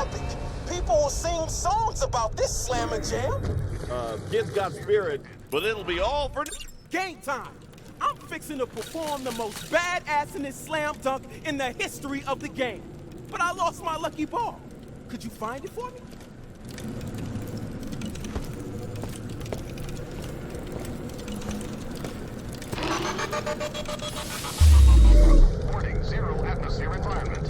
epic. People will sing songs about this slam and jam. Kid's got spirit, but it'll be all for Game time. I'm fixing to perform the most badass slam dunk in the history of the game. But I lost my lucky ball. Could you find it for me? Reporting 0 atmosphere environment.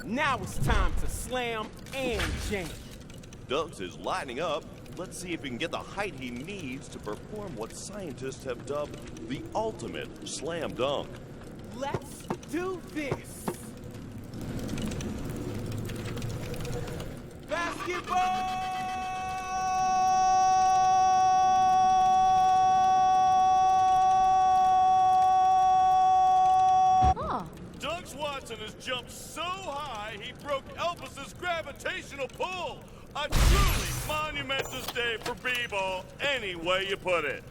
Now it's time to slam and jam. Dunks is lining up. Let's see if he can get the height he needs to perform what scientists have dubbed the ultimate slam dunk. Let's do this. Basketball! Dunks Watson has jumped so high he broke Elvis's gravitational pull. A truly monumentous day for b-ball, any way you put it.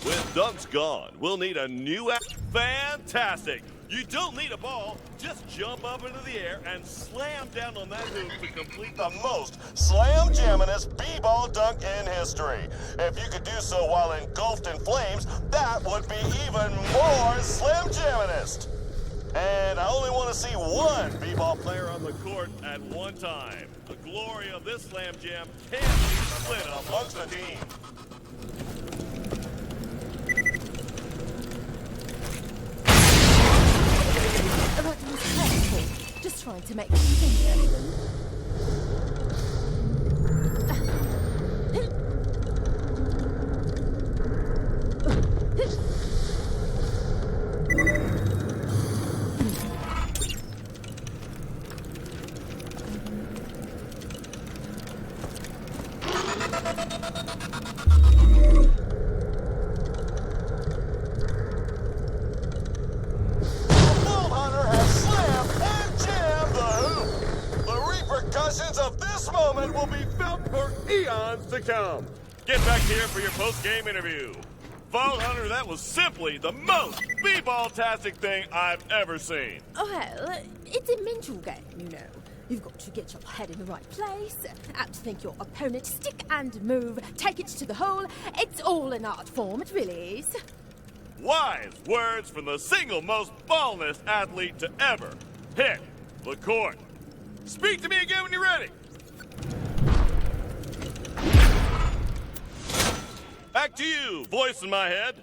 With Dunks gone, we'll need a new fantastic. You don't need a ball, just jump up into the air and slam down on that hoop to complete The most slam jamminest b-ball dunk in history. If you could do so while engulfed in flames, that would be even more slam jamminest. And I only want to see one b-ball player on the court at one time. The glory of this slam jam can't be split amongst the team. That was helpful. Just trying to make you think. Of this moment will be felt for eons to come. Get back here for your post-game interview. Vault Hunter, that was simply the most b-ball-tastic thing I've ever seen. Well, it's a mental game, you know. You've got to get your head in the right place, outthink your opponent, stick and move, take it to the hole. It's all an art form, it really is. Wise words from the single most ballness athlete to ever hit the court. Speak to me again when you're ready. Back to you, voice in my head.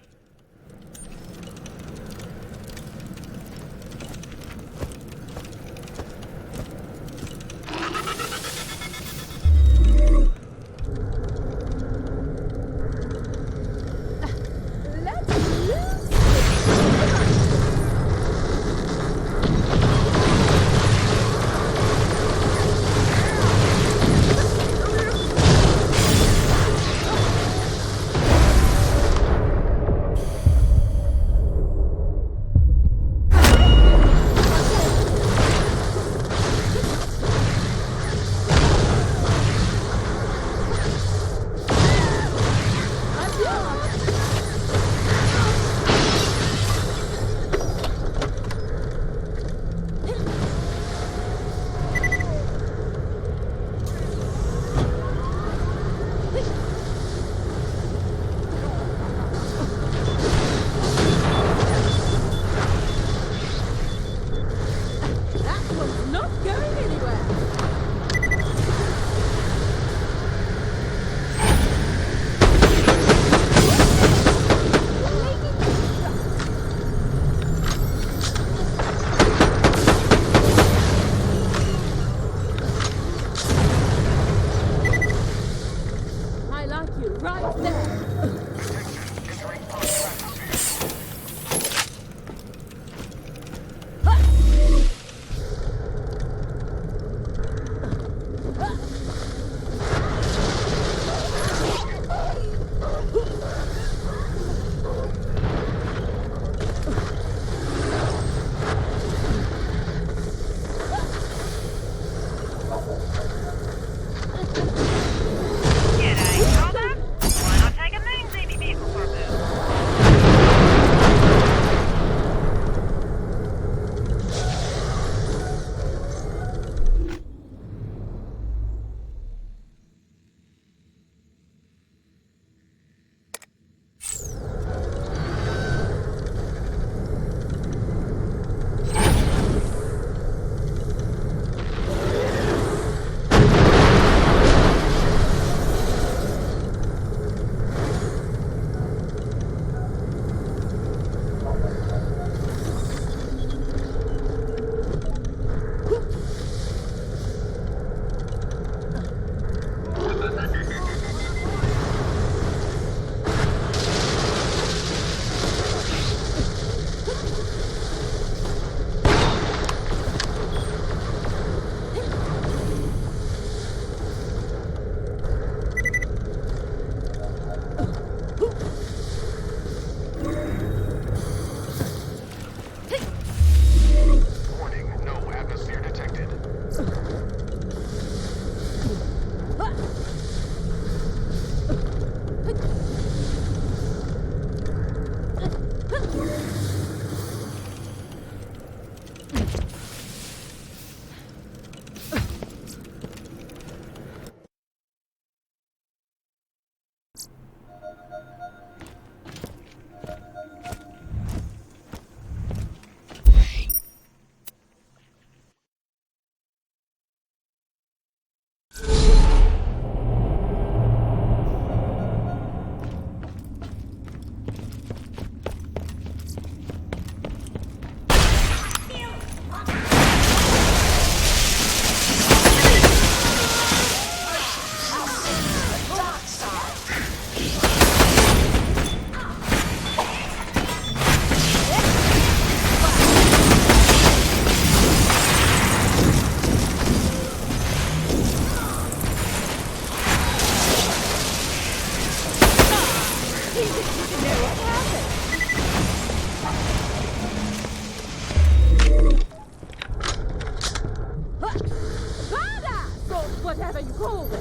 Badass, or whatever you call it.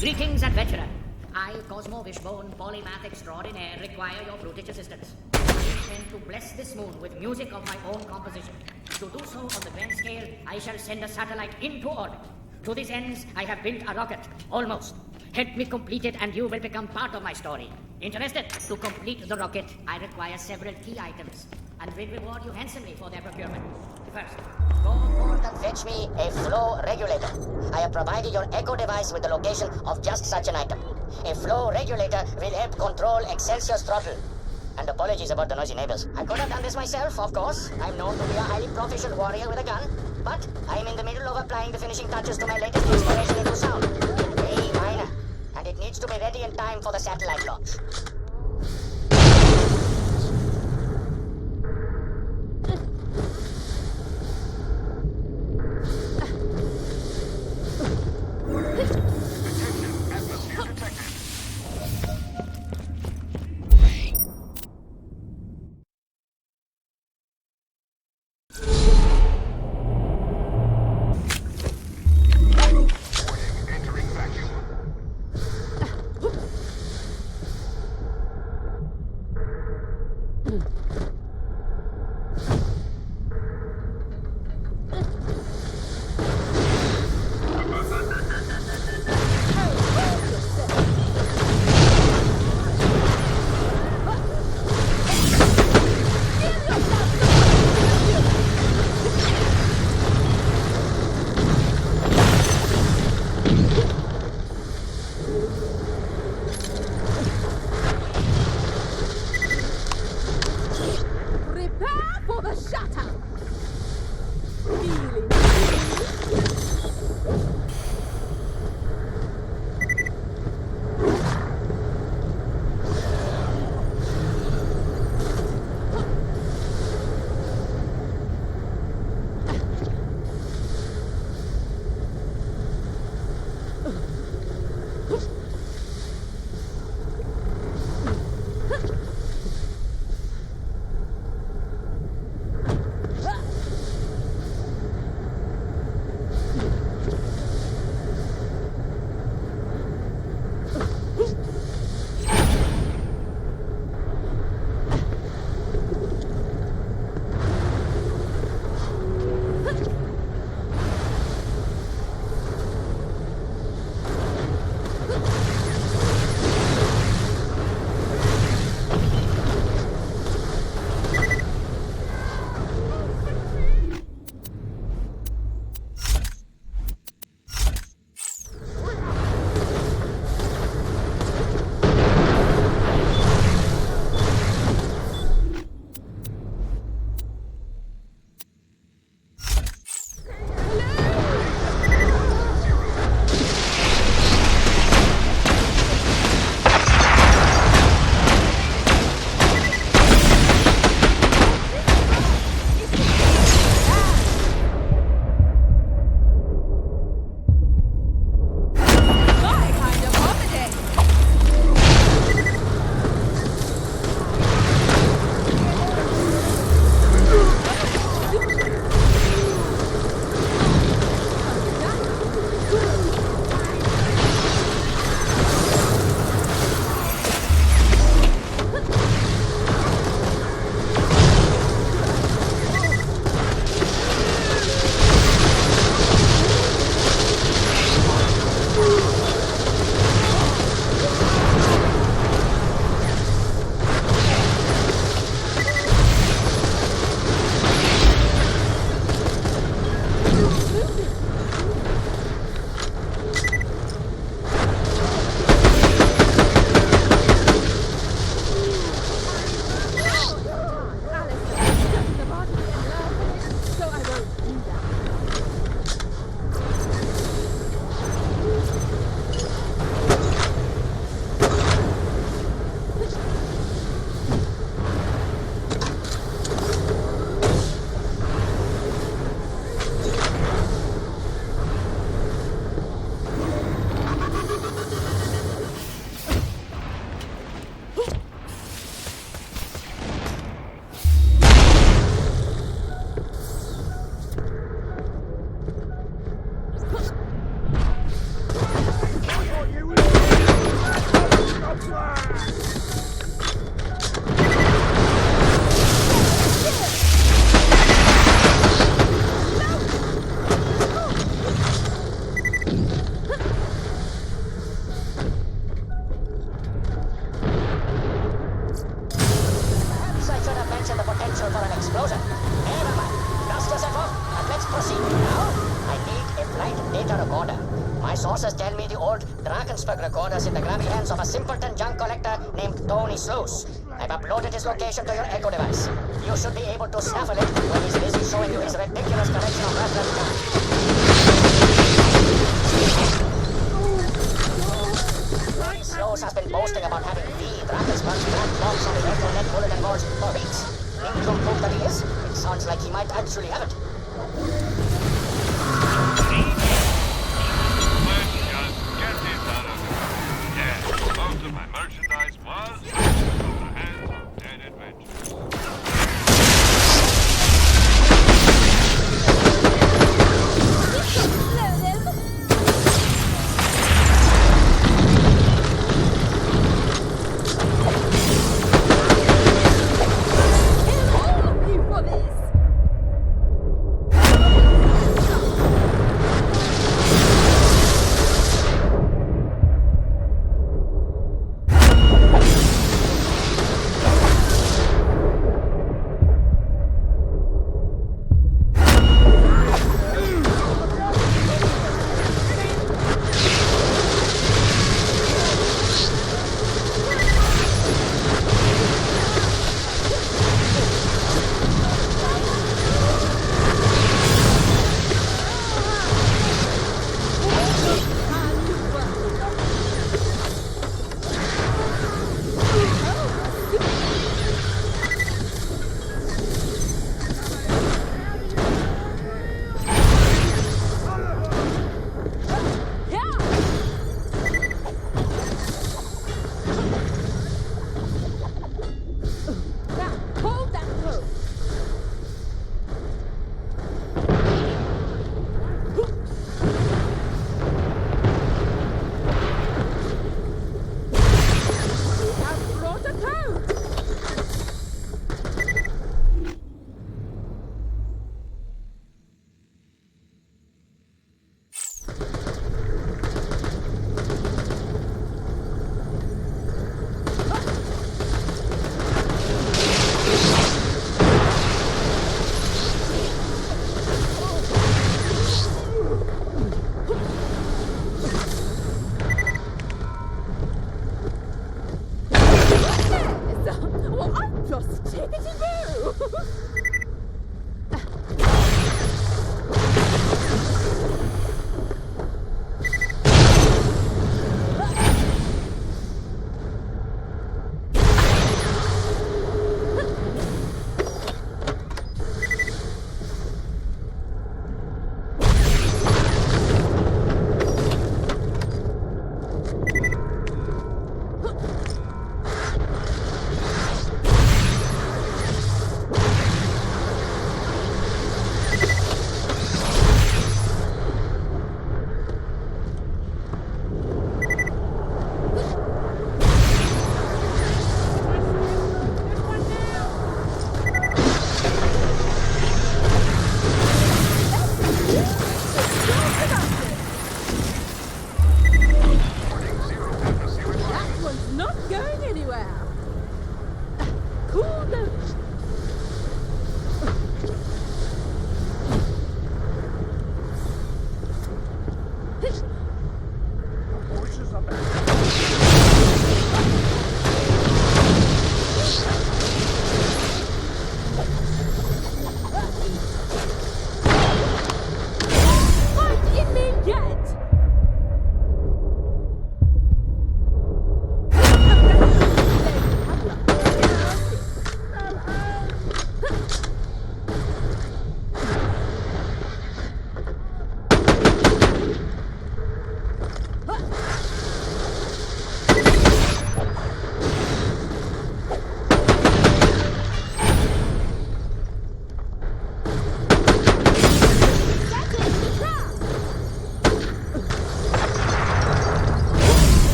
Greetings, adventurer. I, Cosmo Wishbone, polymath extraordinaire, require your brutish assistance. I intend to bless this moon with music of my own composition. To do so on the grand scale, I shall send a satellite into orbit. To this ends, I have built a rocket. Almost. Help me complete it and you will become part of my story. Interested? To complete the rocket, I require several key items and will reward you handsomely for their procurement. First, go forth and fetch me a flow regulator. I have provided your echo device with the location of just such an item. A flow regulator will help control Excelsior's throttle. And apologies about the noisy neighbors. I could have done this myself, of course. I'm known to be a highly proficient warrior with a gun. But I'm in the middle of applying the finishing touches to my latest exploration into sound. Very minor. And it needs to be ready in time for the satellite launch. Atmosphere detected. Warning, entering vacuum. Prepare for the shutdown. mention the potential for an explosion. Never mind. Dust yourself off, and let's proceed. Now, I need a flight data recorder. My sources tell me the old Drakensberg recorder is in the grubby hands of a simpleton junk collector named Tony Sluice. I've uploaded his location to your Echo device. You should be able to snaffle it when he's busy showing you his ridiculous collection of reference cards. Tony Sluice has been boasting about having the Drakensberg black box on the Echo-net bulletin boards for weeks. Need some proof that he is? It sounds like he might actually have it. Most of my merchandise was from the hands of dead adventurers. Kill all of you for this!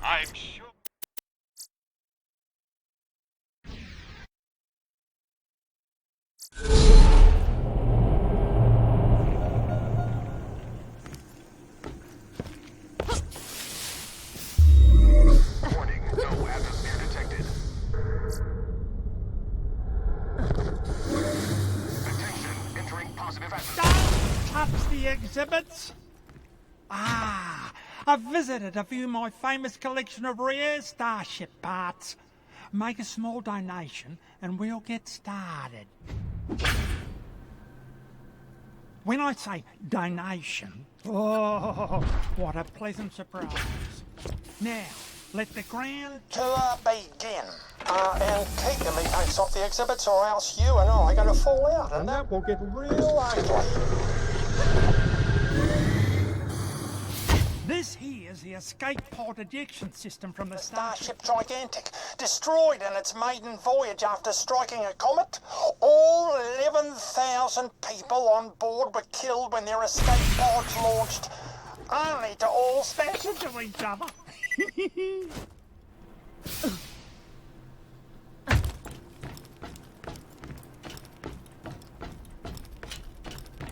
I'm sure. Warning, no atmosphere detected. Attention, entering positive atmosphere. Don't touch the exhibits. I've visited a few of my famous collection of rare starship parts. Make a small donation and we'll get started. When I say donation, oh, what a pleasant surprise. Now, let the ground... To begin. And keep your meatballs off the exhibits or else you and I are going to fall out and that will get real ugly. This here is the escape pod ejection system from the Starship. Starship Gigantic, destroyed in its maiden voyage after striking a comet. All 11,000 people on board were killed when their escape pods launched, only to all smash into each other.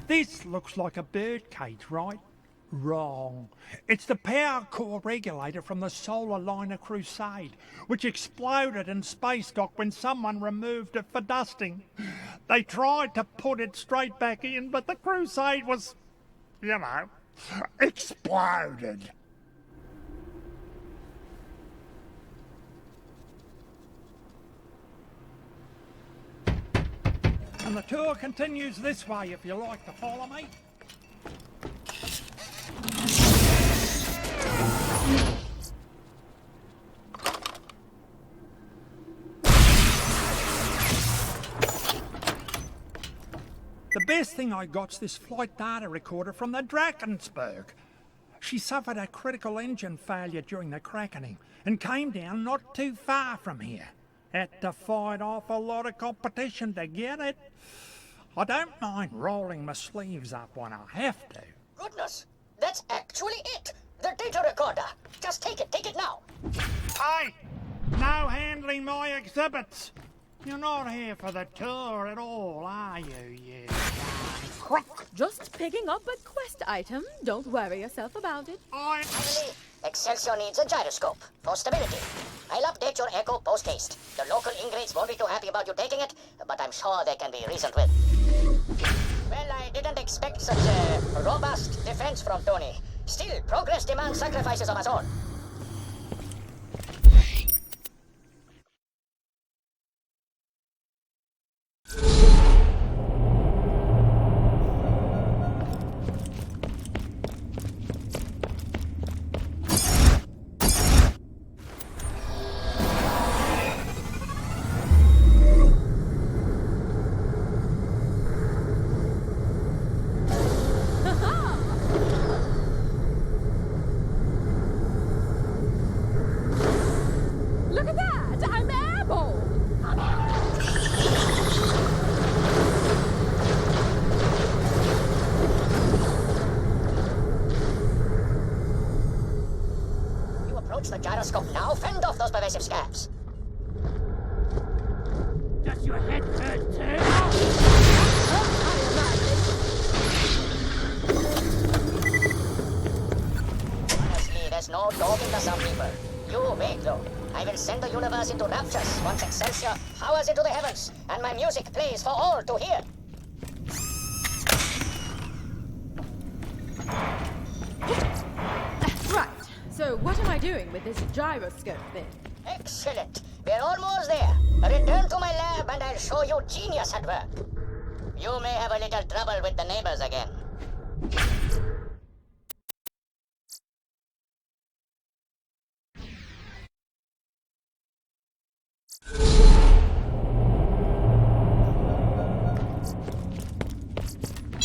This looks like a bird cage, right? Wrong. It's the power core regulator from the solar liner Crusade, which exploded in space dock when someone removed it for dusting. They tried to put it straight back in, but the Crusade was, you know, exploded. And the tour continues this way if you like to follow me. The best thing I got's this flight data recorder from the Drakensberg. She suffered a critical engine failure during the crackening and came down not too far from here. Had to fight off a lot of competition to get it. I don't mind rolling my sleeves up when I have to. Goodness, that's actually it. The data recorder. Just take it now. Hey, no handling my exhibits. You're not here for the tour at all, are you crook? Just picking up a quest item. Don't worry yourself about it. Finally, Excelsior needs a gyroscope for stability. I'll update your echo post-haste. The local ingrates won't be too happy about you taking it, but I'm sure they can be reasoned with. Well, I didn't expect such a robust defense from Tony. Still, progress demands sacrifices of us all. Look at that! I'm airborne! You approach the gyroscope now, fend off those pervasive scabs. Does your head hurt too? Honestly, there's no dog in the some people. You wait, though. I will send the universe into raptures once Excelsior powers into the heavens, and my music plays for all to hear. Right, so what am I doing with this gyroscope then? Excellent. We're almost there. Return to my lab and I'll show you genius at work. You may have a little trouble with the neighbors again.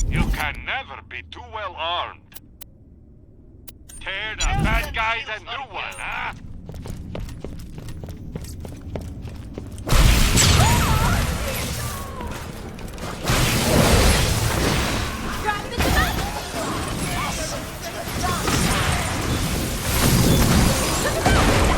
You can never be too well armed. Tear the bad guys a new one, huh? Driving into that! Look at that!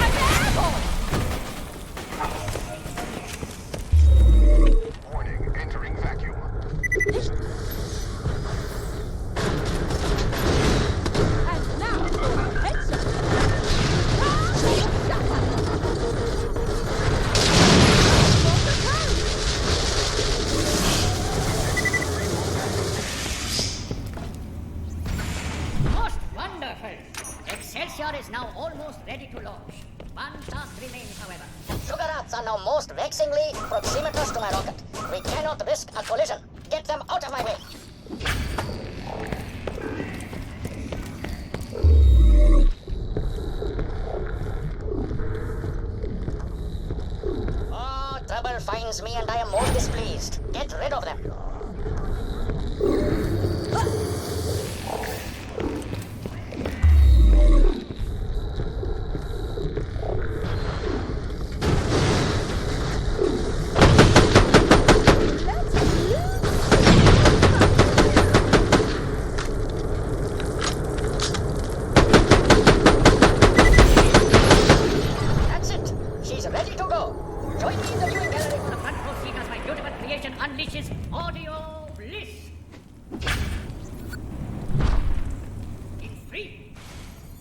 Excelsior is now almost ready to launch. One task remains, however. Sugar rats are now most vexingly proximitous to my rocket. We cannot risk a collision. Get them out of my way. Oh, trouble finds me and I am more displeased. Get rid of them. That's it. She's ready to go. Join me in the viewing gallery for the front row seat as my beautiful creation unleashes audio bliss. In 3,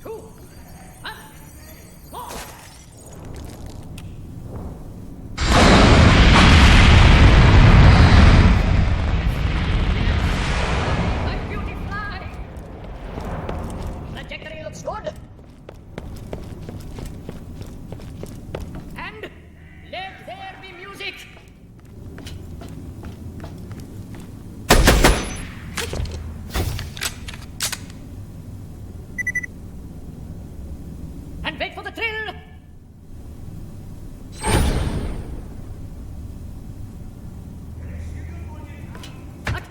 2, 1, go! My beauty fly! Trajectory looks good. And let there be music. And wait for the thrill. What?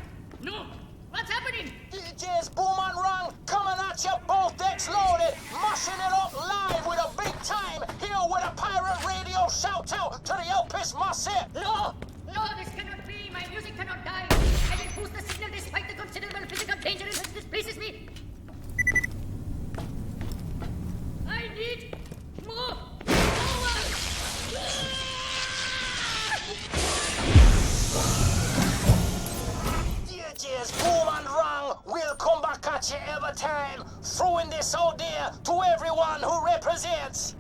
No. What's happening? DJ's Boom and Run coming at you, both decks loaded, mushing it up live with a big time. Here with a pirate radio shout out to the Elpis Marset. No! No, this cannot be! My music cannot die! I will boost the signal despite the considerable physical danger in which this places me! I need more power! DJ's Boom and Run will come back at you every time, throwing this out there to everyone who represents